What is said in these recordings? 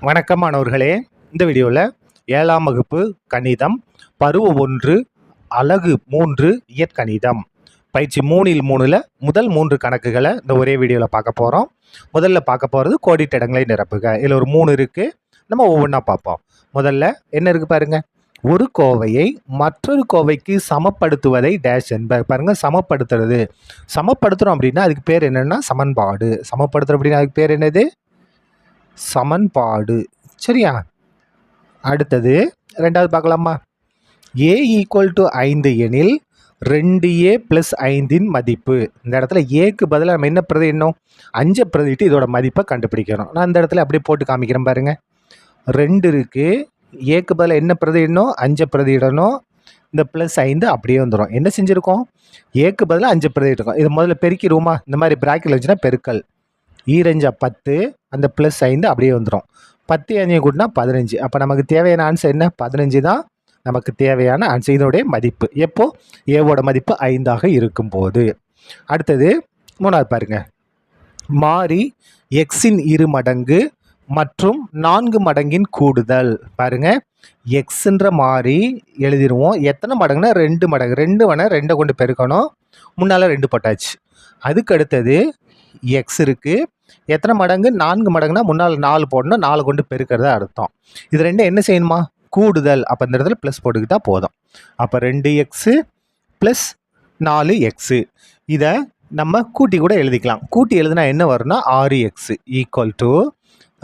வணக்கம் மாணவர்களே. இந்த வீடியோவில் 7ஆம் வகுப்பு கணிதம் பருவ 1 அலகு 3 இயற்கணிதம் பயிற்சி 3ல் 3ல் முதல் 3 கணக்குகளை இந்த ஒரே வீடியோவில் பார்க்க போகிறோம். முதல்ல பார்க்க போகிறது கோடிட்ட இடங்களை நிரப்புக. இதில் ஒரு 3 இருக்குது. நம்ம ஒவ்வொன்றா பார்ப்போம். முதல்ல என்ன இருக்குது பாருங்கள். ஒரு கோவையை மற்றொரு கோவைக்கு சமப்படுத்துவதை டேஷ் என்ப. பாருங்கள், சமப்படுத்துகிறோம் அப்படின்னா அதுக்கு பேர் என்னென்னா சமன்பாடு. சமப்படுத்துகிறோம் அப்படின்னா அதுக்கு பேர் என்னது? சமன்பாடு. சரியா? அடுத்தது ரெண்டாவது பார்க்கலாமா? a = 5 எனில் 2a + 5 மதிப்பு. இந்த இடத்துல ஏக்கு பதிலாக நம்ம என்ன பிரதியிடணும்? 5 பிரதிட்டு இதோட மதிப்பை கண்டுபிடிக்கணும். நான் இந்த இடத்துல அப்படியே போட்டு காமிக்கிறேன் பாருங்க. 2 இருக்கு. ஏக்கு பதிலாக என்ன பிரதியிடணும்? 5 பிரதியிடணும். இந்த +5 அப்படியே வந்துடும். என்ன செஞ்சுருக்கோம்? ஏக்கு பதிலாக 5 பிரதியிட்டிருக்கோம். இது முதல்ல பெருக்கிடுவோமா? இந்த மாதிரி பிராக்கெட் வச்சுன்னா பெருக்கல். 2 10, அந்த +5 அப்படியே வந்துடும். 10 5 கூட்டினா 15. அப்போ நமக்கு தேவையான ஆன்சர் என்ன? 15 தான் நமக்கு தேவையான ஆன்சர். இதனுடைய மதிப்பு எப்போ? ஏவோட மதிப்பு 5ஆக இருக்கும்போது. அடுத்தது 3வது பாருங்க. மாறி எக்ஸின் 2 மடங்கு மற்றும் 4 மடங்கின் கூடுதல். பாருங்க, எக்ஸ்ன்ற மாறி எழுதிடுவோம். எத்தனை மடங்குனா 2 மடங்கு. 2 வேணால் 2 கொண்டு பெருக்கணும். முன்னால் 2 போட்டாச்சு. அதுக்கு அடுத்தது எக்ஸ் இருக்குது. எத்தனை மடங்கு? 4 மடங்குனா முன்னால் 4 போடணும். 4 கொண்டு பெருக்கிறதா அர்த்தம். இது ரெண்டும் என்ன செய்யணுமா? கூடுதல். அப்போ இந்த இடத்துல ப்ளஸ் போட்டுக்கிட்டால் போதும். அப்போ 2x + 4x. இதை நம்ம கூட்டி கூட எழுதிக்கலாம். கூட்டி எழுதுனா என்ன வரும்னா 6x =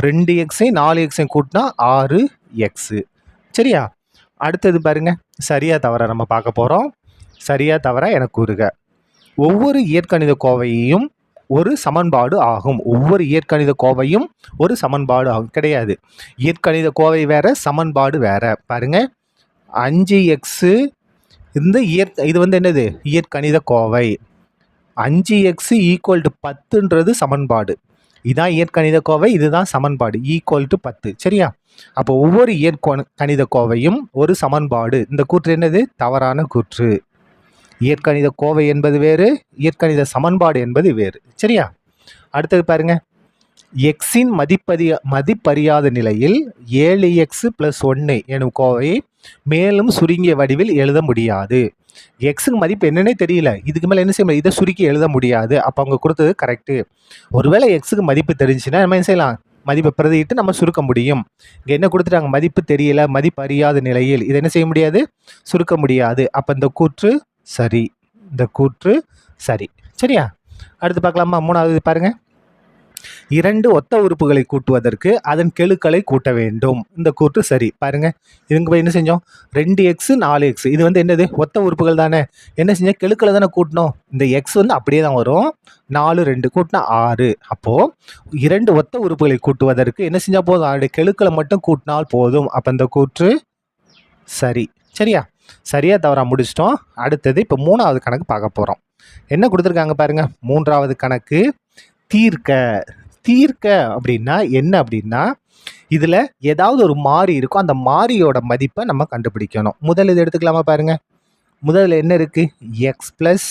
2x 4x கூட்டினா 6x. சரியா? அடுத்தது பாருங்க, சரியா தவறா நம்ம பார்க்க போகிறோம். சரியா தவறா எனக்கு கூறுக. ஒவ்வொரு இயற்கணித கோவையும் ஒரு சமன்பாடு ஆகும். ஒவ்வொரு இயற்கணித கோவையும் ஒரு சமன்பாடு ஆகும். கிடையாது, இயற்கணித கோவை வேற, சமன்பாடு வேற. பாருங்க, 5x இந்த இது வந்து என்னது? இயற்கணித கோவை. 5x = 10ன்றது சமன்பாடு. இதுதான் இயற்கணித கோவை, இதுதான் சமன்பாடு. = 10. சரியா? அப்போ ஒவ்வொரு இயற்கணித கோவையும் ஒரு சமன்பாடு. இந்த கூற்று என்னது? தவறான கூற்று. இயற்கணித கோவை என்பது வேறு, இயற்கணித சமன்பாடு என்பது வேறு. சரியா? அடுத்தது பாருங்க. எக்ஸின் மதிப்பறியாத நிலையில் 7x + 1 எனும் கோவையை மேலும் சுருங்கிய வடிவில் எழுத முடியாது. எக்ஸுக்கு மதிப்பு என்னன்னே தெரியல. இதுக்கு மேலே என்ன செய்ய முடியாது? இதை சுருக்கி எழுத முடியாது. அப்போ அவங்க கொடுத்தது கரெக்டு. ஒருவேளை எக்ஸுக்கு மதிப்பு தெரிஞ்சுன்னா நம்ம என்ன செய்யலாம்? மதிப்பை பிரதியிட்டு நம்ம சுருக்க முடியும். இங்கே என்ன கொடுத்துட்டாங்க? மதிப்பு தெரியல, மதிப்பு அறியாத நிலையில். இதை என்ன செய்ய முடியாது? சுருக்க முடியாது. அப்போ இந்த கூற்று சரி. இந்த கூற்று சரி. சரியா? அடுத்து பார்க்கலாமா? 3வது பாருங்க. 2 ஒத்த உறுப்புகளை கூட்டுவதற்கு அதன் கெழுக்களை கூட்ட வேண்டும். இந்த கூற்று சரி. பாருங்க, இதுங்க போய் என்ன செஞ்சோம்? 2x 4x. இது வந்து என்னது? ஒத்த உறுப்புகள் தானே. என்ன செஞ்சோம்? கெழுக்களை தானே கூட்டணும். இந்த எக்ஸ் வந்து அப்படியே தான் வரும். 4 2 கூட்டினா 6. அப்போது 2 ஒத்த உறுப்புகளை கூட்டுவதற்கு என்ன செஞ்சால் போதும்? அதனுடைய கெழுக்களை மட்டும் கூட்டினால் போதும். அப்போ இந்த கூற்று சரி. சரியா? சரியா தவறா முடிச்சிட்டோம். அடுத்தது இப்போ 3வது கணக்கு பார்க்க போகிறோம். என்ன கொடுத்துருக்காங்க பாருங்க. 3வது கணக்கு தீர்க்க அப்படின்னா என்ன அப்படின்னா, இதில் ஏதாவது ஒரு மாறி இருக்கும். அந்த மாறியோட மதிப்பை நம்ம கண்டுபிடிக்கணும். முதல்ல இது எடுத்துக்கலாமா? பாருங்க, முதல்ல என்ன இருக்கு? x +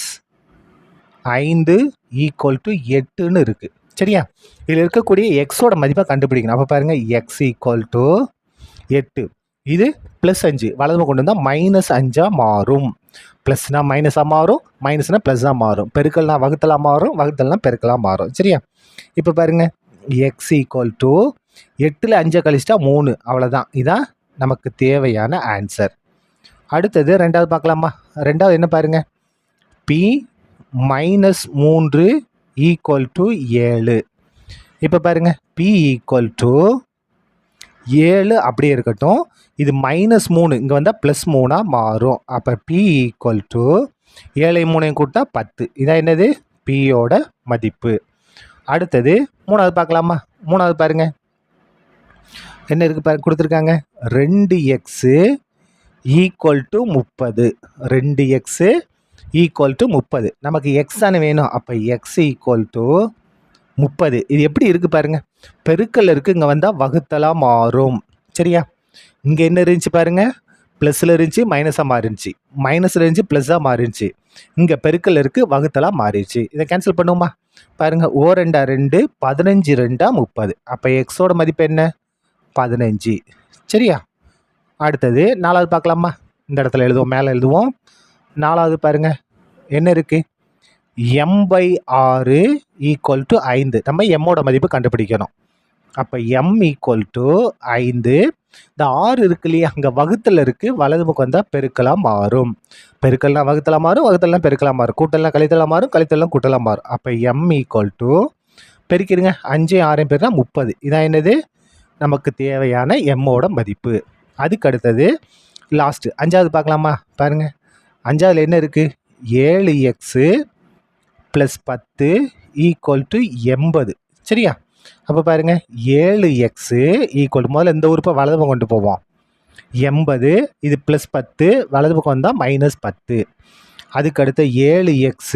5 = 8ன்னு இருக்கு. சரியா? இதில் இருக்கக்கூடிய எக்ஸோட மதிப்பை கண்டுபிடிக்கணும். அப்போ பாருங்க, x = 8. இது +5 வலதுமை கொண்டு வந்தால் -5 மாறும். ப்ளஸ்னா மைனஸாக மாறும், மைனஸ்னா ப்ளஸ்ஸாக மாறும். பெருக்கல்னா வகுத்தலாக மாறும், வகுத்தல்னா பெருக்கலாக மாறும். சரியா? இப்போ பாருங்கள், x = 8ல் 5 கழிச்சிட்டா 3. அவ்வளோதான். இதான் நமக்கு தேவையான ஆன்சர். அடுத்தது 2வது பார்க்கலாமா? 2வது என்ன பாருங்க. p - 3 = 7. இப்போ பாருங்க, p = 7 அப்படியே இருக்கட்டும். இது -3 இங்கே வந்தால் +3 மாறும். அப்போ p = 7 3 கூட்டினா 10. இதான் என்னது? பியோட மதிப்பு. அடுத்தது 3வது பார்க்கலாமா? 3வது பாருங்க, என்ன இருக்கு பாருங்க, கொடுத்துருக்காங்க. 2x = 30. 2x = 30. நமக்கு x தானே வேணும். அப்போ x = 30. இது எப்படி இருக்கு பாருங்க. பெருக்கல் இருக்கு, இங்கே வந்தால் வகுத்தலாக மாறும். சரியா? இங்கே என்ன இருந்துச்சு பாருங்க, ப்ளஸில் இருந்துச்சு, மைனஸாக மாறிடுச்சு. மைனஸில் இருந்துச்சு, ப்ளஸ்ஸாக மாறிடுச்சு. இங்கே பெருக்கல் இருக்குது, வகுத்தலாக மாறிடுச்சு. இதை கேன்சல் பண்ணுவோமா? பாருங்கள், 2 2 15 2 30. அப்போ எக்ஸோட மதிப்பு என்ன? 15. சரியா? அடுத்தது 4வது பார்க்கலாமா? இந்த இடத்துல எழுதுவோம், மேலே எழுதுவோம். 4வது பாருங்க என்ன இருக்கு? m/6 = 5. நம்ம எம்மோட மதிப்பு கண்டுபிடிக்கணும். அப்போ m = 5. இந்த 6 இருக்கு இல்லையா, அங்கே வகுத்தல் இருக்கு, வலது பக்கம் வந்தால் பெருக்கலாக மாறும். பெருக்கல்னா வகுத்தலாக மாறும், வகுத்தல்னா பெருக்கலாக மாறும், கூட்டல்னா கழித்தலாக மாறும், கழித்தல்லாம் கூட்டலாக மாறும். அப்போ m = பெருக்கிடுங்க, 5 6 பேர்னா 30. இதான் என்னது? நமக்கு தேவையான எம்மோட மதிப்பு. அதுக்கு அடுத்தது லாஸ்ட்டு 5வது பார்க்கலாமா? பாருங்க 5வதுல என்ன இருக்குது? 7x + 10 = 80. சரியா? அப்போ பாருங்க 7x முதல்ல இந்த உறுப்பை வலது பக்கம் கொண்டு போவோம். 80, இது +10, வலது பக்கம் வந்தால் -10. அதுக்கு அடுத்த 7x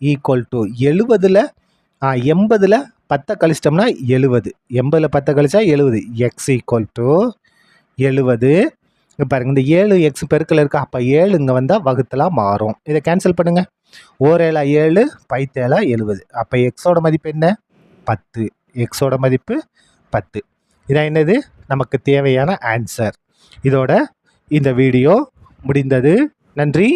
= 70ல் 80ல் 10 கழிச்சிட்டோம்னா 70. 80ல் 10 கழிச்சா 70. x = 70. இங்கே பாருங்கள், இந்த 7x பெருக்கல் இருக்கா, அப்போ 7 இங்கே வந்தால் வகுத்தலாக மாறும். இதை கேன்சல் பண்ணுங்கள். 4 7, 5 70. அப்போ எக்ஸோட மதிப்பு என்ன? 10. எக்ஸோட மதிப்பு 10. இதான் என்னது? நமக்கு தேவையான ஆன்சர். இதோட இந்த வீடியோ முடிந்தது. நன்றி.